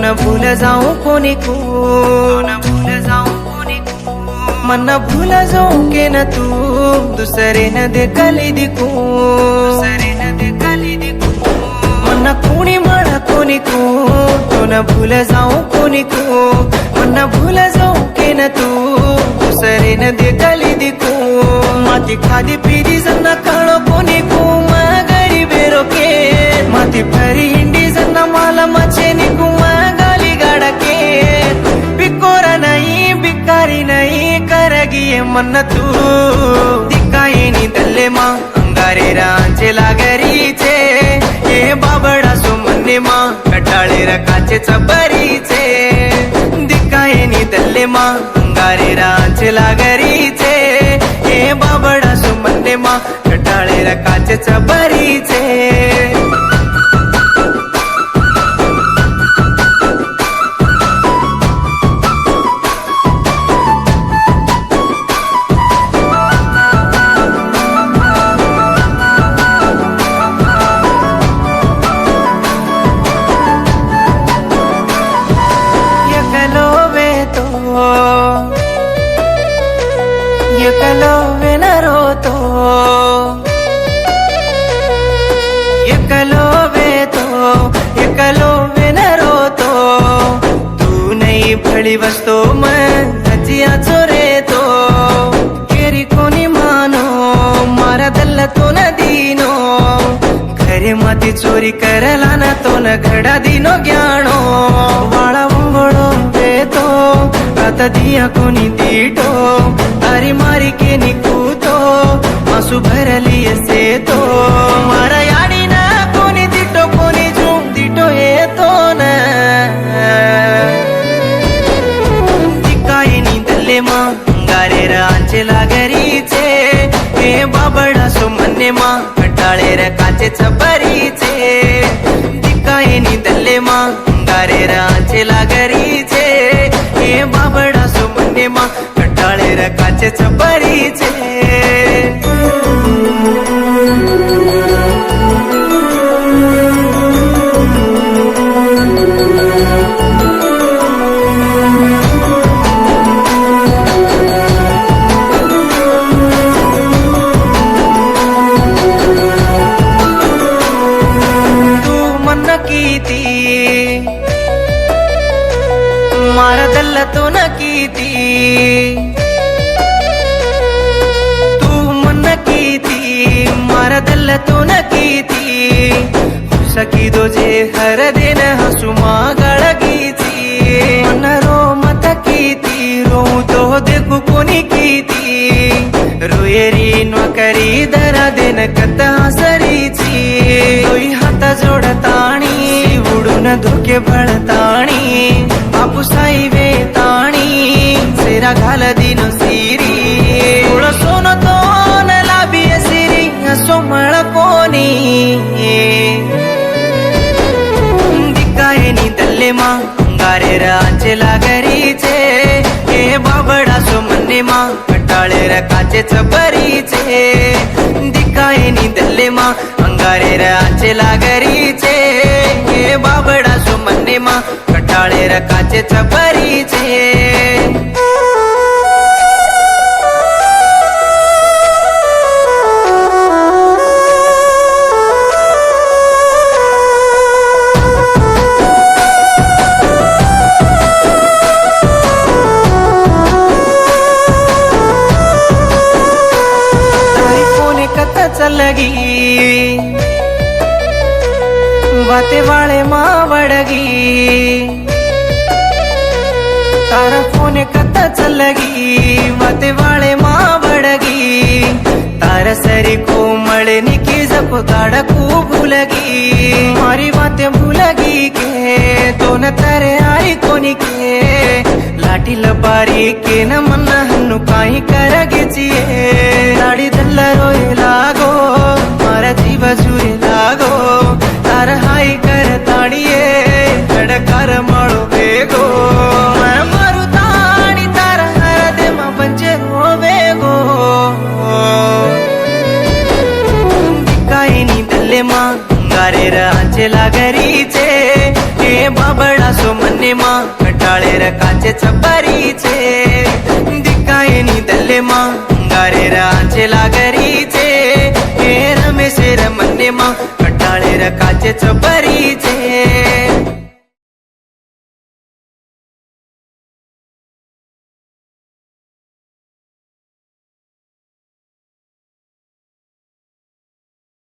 न भूल जाऊं कोनी को, न भूल जाऊं कोनी को, मन भूल जाऊं के न तू दुसरे न दे कली दिकू, दुसरे न दे कली दिकू, मन कुणी म्हणा कोनी को, तो न भूल जाऊं कोनी को, मन भूल जाऊं के न तू दुसरे न दे कली दिकू, माती खादी पीदी जन्ना काळो कोनी को, मागरी बेरो के माती फरी हिंडी जन्ना माला मचे निकू, गाली गाड़ा के बिकोरा नहीं बिकारी नहीं करगी मन तू, दिखाई नी दल्ले माँ अंगारे रांचे लागरीचे, ये बाबडा सुमने माँ कटाळे रकाचे चबरीचे, दिखाई नी दल्ले माँ अंगारे रांचे लागरीचे, ये बाबडा सुमने माँ कटाळे रकाचे चबरीचे. एकलो वे न रोतो, एकलो वे तो एकलो वे न रोतो, तू नहीं भली वस्तो मैं हजिया चोरे तो, केरी कोनी मानो मारा दल्ला तो न दीनो, घरे माती चोरी करला न तो न घड़ा दीनो ज्ञानो, वाळा वंगोळो वेतो आता दिया कोनी दीटो, तारी मारी के निकूतो आंसू भरली से तो, मारा याडी ना कोनी दिटो कोनी झूम दिटो ये तो न, दिखाई नी दल्ले माँ अंगारे रांचे लागरीचे, हे बाबडा सुमने माँ कटाळे रकाचे चबरीचे, दिखाई नी दल्ले माँ अंगारे रांचे लागरीचे, हे बाबडा सुमने माँ कटाळे रकाचे चबरीचे. मारा दल्ला तो न कीती, तू मन कीती मारा दल्ला तो न कीती, सकी दो जे हर दिन हसुमा गळगीची, मन रो मत कीती रो तो देखू कोनी कीती, रोयेरी नोकरी दरा दिन कथा सरीची, तोई हाता जोडताणी उडून धोके भळताणी, बापूसाई वेताणी सेरा घाल दिनो सिरी, थोडं सोन तो न लाभी सिरी सोमळ कोनी, दिखाई नी दल्ले माँ अंगारे रांचे लागरीचे, हे बाबडा सुमने माँ कटाळे रकाचे चबरीचे, दिखाई नी दल्ले माँ अंगारे रांचे लागरीचे, हे बाबडा सुमने माँ कटाळे रकाचे चबरीचे. लगी बाते वाले माँ बड़गी, तारा फोन कत्ता चलगी बाते वाले माँ बड़गी, तारा सरी को मळनी की जपो ताड़ा को भूलगी, मारी बातें भूलगी के तो न तारे आई कोनी के, लाठी लबारी के न मन हन्नु काई करगीचिए, लाड़ी दल्ला रोए लागो मारा जीवा जुरे लागो, तार हाई कर ताड़िए खड़कार माड़ो बेगो, मैं मारू ताड़ी तार हर दे मा बंचे रोवेगो, दिखाई नी दल्ले माँ अंगारे रांचे लागरीचे, हे बाबडा सुमने मन्ने माँ कटाळे र काचे चपरीचे दिकाये नी दल्ले माँ गारे राचे लागरीचे हे रमेश र मन्ने माँ कटाळे र काचे चपरीचे